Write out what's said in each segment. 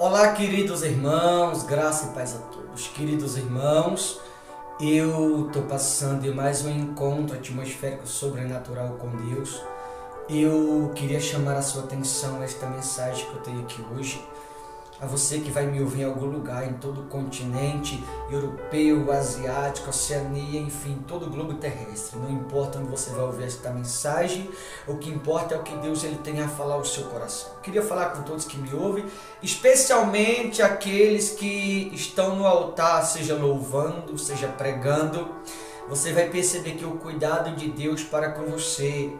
Olá, queridos irmãos, graça e paz a todos. Queridos irmãos, eu estou passando em mais um encontro atmosférico sobrenatural com Deus. Eu queria chamar a sua atenção a esta mensagem que eu tenho aqui hoje. A você que vai me ouvir em algum lugar, em todo o continente europeu, asiático, Oceania, enfim, todo o globo terrestre. Não importa onde você vai ouvir esta mensagem, o que importa é o que Deus ele tem a falar ao seu coração. Eu queria falar com todos que me ouvem, especialmente aqueles que estão no altar, seja louvando, seja pregando. Você vai perceber que o cuidado de Deus para com você,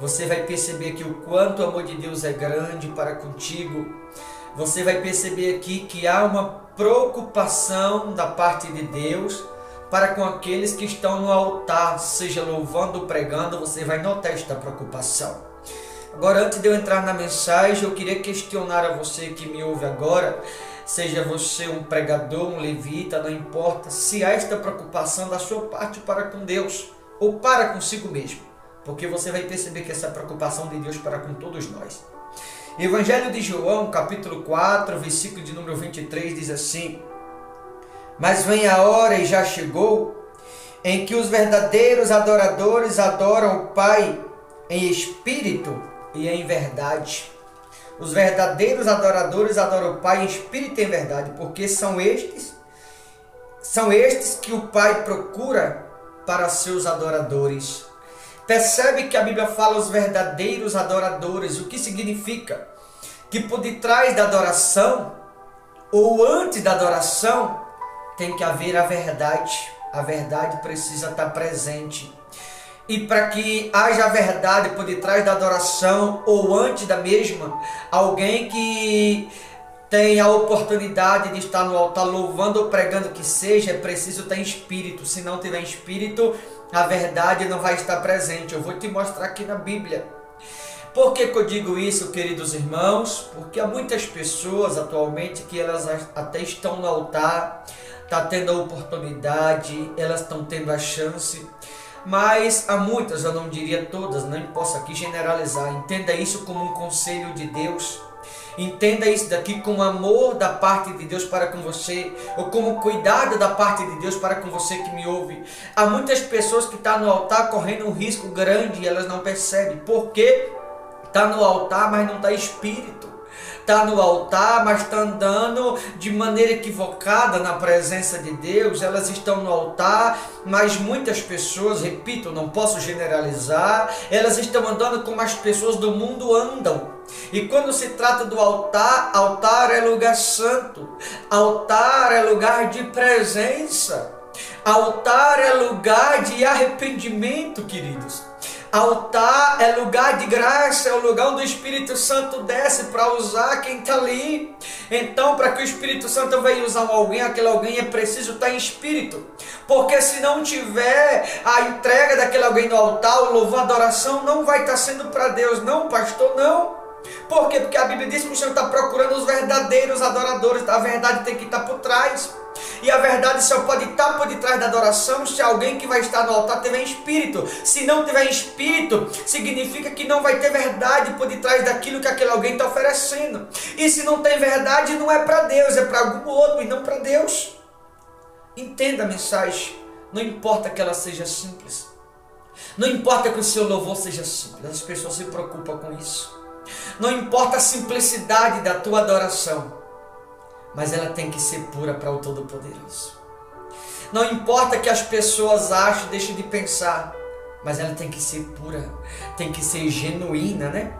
você vai perceber que o quanto o amor de Deus é grande para contigo. Você vai perceber aqui que há uma preocupação da parte de Deus para com aqueles que estão no altar, seja louvando ou pregando, você vai notar esta preocupação. Agora, antes de eu entrar na mensagem, eu queria questionar a você que me ouve agora, seja você um pregador, um levita, não importa, se há esta preocupação da sua parte para com Deus ou para consigo mesmo, porque você vai perceber que essa preocupação de Deus para com todos nós. Evangelho de João, capítulo 4, versículo de número 23, diz assim: Mas vem a hora, e já chegou, em que os verdadeiros adoradores adoram o Pai em espírito e em verdade. Os verdadeiros adoradores adoram o Pai em espírito e em verdade, porque são estes que o Pai procura para seus adoradores. Percebe que a Bíblia fala os verdadeiros adoradores. O que significa? Que por detrás da adoração, ou antes da adoração, tem que haver a verdade. A verdade precisa estar presente. E para que haja a verdade por detrás da adoração, ou antes da mesma, alguém que tem a oportunidade de estar no altar louvando ou pregando que seja, é preciso ter espírito. Se não tiver espírito, a verdade não vai estar presente. Eu vou te mostrar aqui na Bíblia. Por que eu digo isso, queridos irmãos? Porque há muitas pessoas atualmente que elas até estão no altar, estão tendo a oportunidade, elas estão tendo a chance, mas há muitas, eu não diria todas, não posso aqui generalizar. Entenda isso como um conselho de Deus. Entenda isso daqui como amor da parte de Deus para com você, ou como cuidado da parte de Deus para com você que me ouve. Há muitas pessoas que estão no altar correndo um risco grande e elas não percebem. Por quê? Está no altar, mas não está espírito. Está no altar, mas está andando de maneira equivocada na presença de Deus. Elas estão no altar, mas muitas pessoas, repito, não posso generalizar, elas estão andando como as pessoas do mundo andam. E quando se trata do altar, altar é lugar santo, altar é lugar de presença, altar é lugar de arrependimento, queridos. Altar é lugar de graça, é o lugar onde o Espírito Santo desce para usar quem está ali. Então, para que o Espírito Santo venha usar alguém, aquele alguém é preciso estar em espírito. Porque se não tiver a entrega daquele alguém no altar, o louvor, a adoração, não vai estar sendo para Deus. Não, pastor, não. Por quê? Porque a Bíblia diz que o Senhor está procurando os verdadeiros adoradores. A verdade tem que estar por trás. E a verdade só pode estar por detrás da adoração se alguém que vai estar no altar tiver espírito. Se não tiver espírito, significa que não vai ter verdade por detrás daquilo que aquele alguém está oferecendo. E se não tem verdade, não é para Deus, é para algum outro e não para Deus. Entenda a mensagem. Não importa que ela seja simples. Não importa que o seu louvor seja simples. As pessoas se preocupam com isso. Não importa a simplicidade da tua adoração, mas ela tem que ser pura para o Todo-Poderoso. Não importa que as pessoas achem, deixem de pensar, mas ela tem que ser pura, tem que ser genuína, né?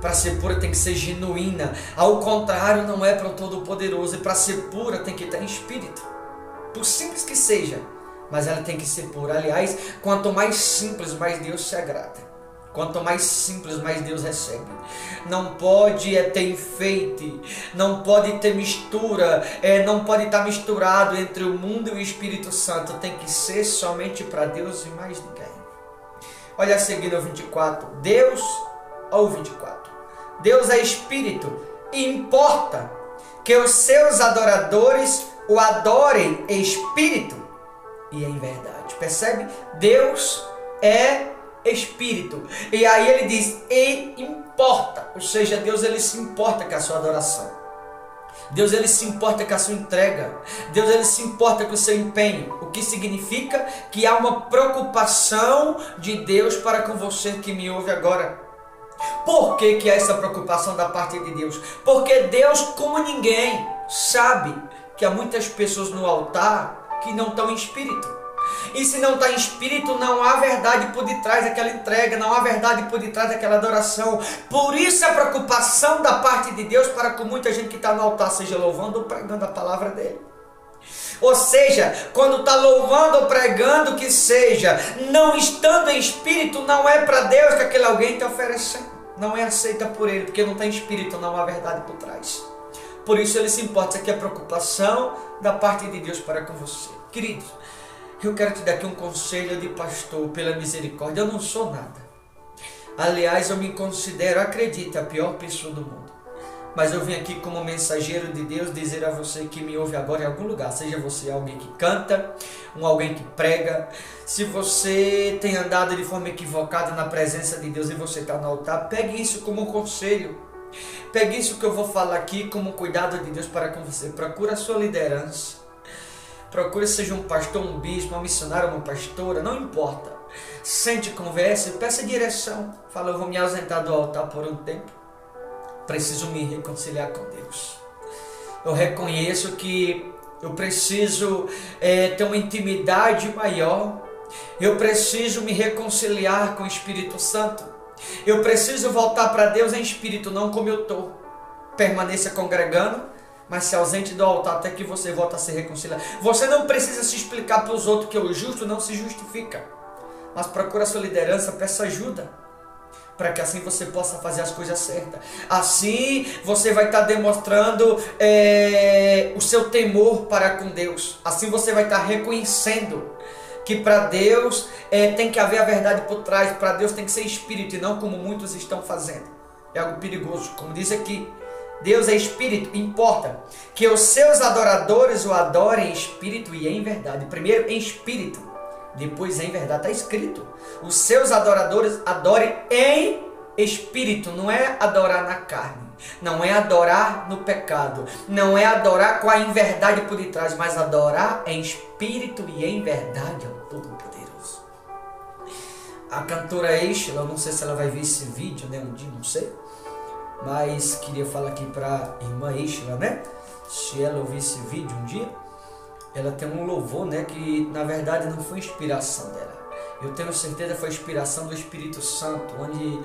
Para ser pura tem que ser genuína. Ao contrário, não é para o Todo-Poderoso. E para ser pura tem que estar em espírito. Por simples que seja, mas ela tem que ser pura. Aliás, quanto mais simples, mais Deus se agrada. Quanto mais simples, mais Deus recebe. Não pode ter enfeite, não pode ter mistura, não pode estar misturado entre o mundo e o Espírito Santo. Tem que ser somente para Deus e mais ninguém. Olha a seguir o 24. Deus, ou 24. Deus é Espírito e importa que os seus adoradores o adorem em Espírito e em verdade. Percebe? Deus é Espírito. E aí ele diz, e importa. Ou seja, Deus ele se importa com a sua adoração. Deus ele se importa com a sua entrega. Deus ele se importa com o seu empenho. O que significa que há uma preocupação de Deus para com você que me ouve agora. Por que há essa preocupação da parte de Deus? Porque Deus, como ninguém, sabe que há muitas pessoas no altar que não estão em espírito. E se não está em espírito, não há verdade por detrás daquela entrega, não há verdade por detrás daquela adoração. Por isso a preocupação da parte de Deus para com muita gente que está no altar, seja louvando ou pregando a palavra dele. Ou seja, quando está louvando ou pregando que seja, não estando em espírito, não é para Deus que aquele alguém está oferecendo. Não é aceita por ele, porque não está em espírito, não há verdade por trás. Por isso ele se importa. Isso aqui é a preocupação da parte de Deus para com você. Queridos, eu quero te dar aqui um conselho de pastor pela misericórdia. Eu não sou nada. Aliás, eu me considero, acredita, a pior pessoa do mundo. Mas eu vim aqui como mensageiro de Deus dizer a você que me ouve agora em algum lugar. Seja você alguém que canta, alguém que prega. Se você tem andado de forma equivocada na presença de Deus e você está no altar, pegue isso como um conselho. Pegue isso que eu vou falar aqui como cuidado de Deus para com você. Procure a sua liderança. Procure seja um pastor, um bispo, uma missionária, uma pastora, não importa. Sente, converse, peça direção. Fala, eu vou me ausentar do altar por um tempo. Preciso me reconciliar com Deus. Eu reconheço que eu preciso ter uma intimidade maior. Eu preciso me reconciliar com o Espírito Santo. Eu preciso voltar para Deus em espírito, não como eu estou. Permaneça congregando, mas se ausente do altar até que você volta a se reconciliar. Você não precisa se explicar para os outros que o justo não se justifica. Mas procura a sua liderança, peça ajuda. Para que assim você possa fazer as coisas certas. Assim você vai estar demonstrando o seu temor para com Deus. Assim você vai estar reconhecendo que para Deus tem que haver a verdade por trás. Para Deus tem que ser espírito e não como muitos estão fazendo. É algo perigoso. Como diz aqui, Deus é espírito. Importa que os seus adoradores o adorem em espírito e em verdade. Primeiro em espírito, depois em verdade. Está escrito. Os seus adoradores adorem em espírito. Não é adorar na carne. Não é adorar no pecado. Não é adorar com a inverdade por detrás. Mas adorar em espírito e em verdade ao Todo-Poderoso. A cantora Eichla, eu não sei se ela vai ver esse vídeo, né? Um dia, não sei. Mas queria falar aqui para a irmã Eichla, né? Se ela ouvir esse vídeo um dia, ela tem um louvor, né? Que na verdade não foi inspiração dela. Eu tenho certeza que foi inspiração do Espírito Santo, onde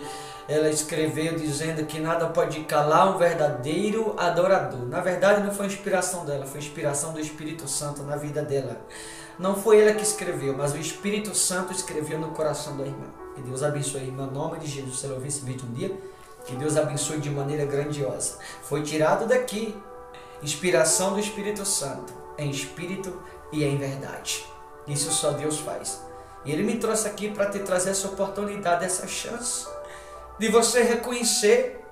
ela escreveu dizendo que nada pode calar um verdadeiro adorador. Na verdade não foi inspiração dela, foi inspiração do Espírito Santo na vida dela. Não foi ela que escreveu, mas o Espírito Santo escreveu no coração da irmã. Que Deus abençoe a irmã, em nome de Jesus. Se ela ouvir esse vídeo um dia, que Deus abençoe de maneira grandiosa. Foi tirado daqui, inspiração do Espírito Santo, em espírito e em verdade. Isso só Deus faz. E Ele me trouxe aqui para te trazer essa oportunidade, essa chance de você reconhecer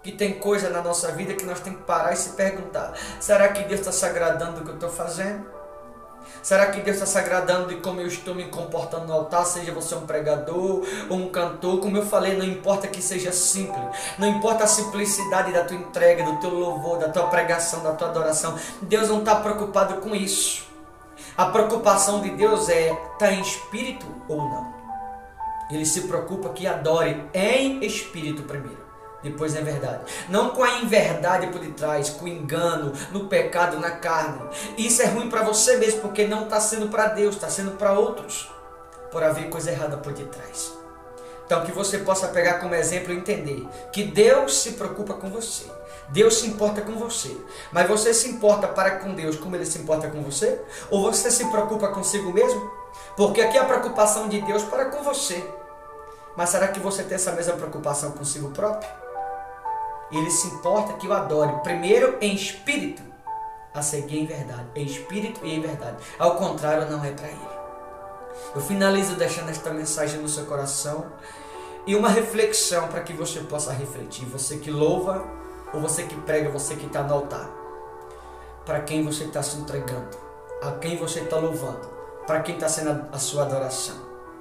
que tem coisa na nossa vida que nós temos que parar e se perguntar: será que Deus está se agradando do que eu estou fazendo? Será que Deus está se agradando de como eu estou me comportando no altar? Seja você um pregador ou um cantor, como eu falei, não importa que seja simples, não importa a simplicidade da tua entrega, do teu louvor, da tua pregação, da tua adoração. Deus não está preocupado com isso. A preocupação de Deus é: está em espírito ou não? Ele se preocupa que adore em espírito primeiro, depois em verdade. Não com a inverdade por detrás, com o engano, no pecado, na carne. Isso é ruim para você mesmo, porque não está sendo para Deus, está sendo para outros, por haver coisa errada por detrás. Então que você possa pegar como exemplo e entender que Deus se preocupa com você. Deus se importa com você. Mas você se importa para com Deus como Ele se importa com você? Ou você se preocupa consigo mesmo? Porque aqui é a preocupação de Deus para com você. Mas será que você tem essa mesma preocupação consigo próprio? Ele se importa que eu adore primeiro em espírito, a seguir em verdade. Em espírito e em verdade. Ao contrário, não é para Ele. Eu finalizo deixando esta mensagem no seu coração e uma reflexão para que você possa refletir. Você que louva, ou você que prega, você que está no altar. Para quem você está se entregando? A quem você está louvando? Para quem está sendo a sua adoração?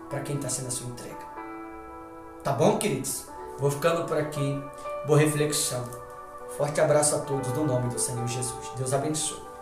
Para quem está sendo a sua entrega? Tá bom, queridos? Vou ficando por aqui. Boa reflexão. Forte abraço a todos no nome do Senhor Jesus. Deus abençoe.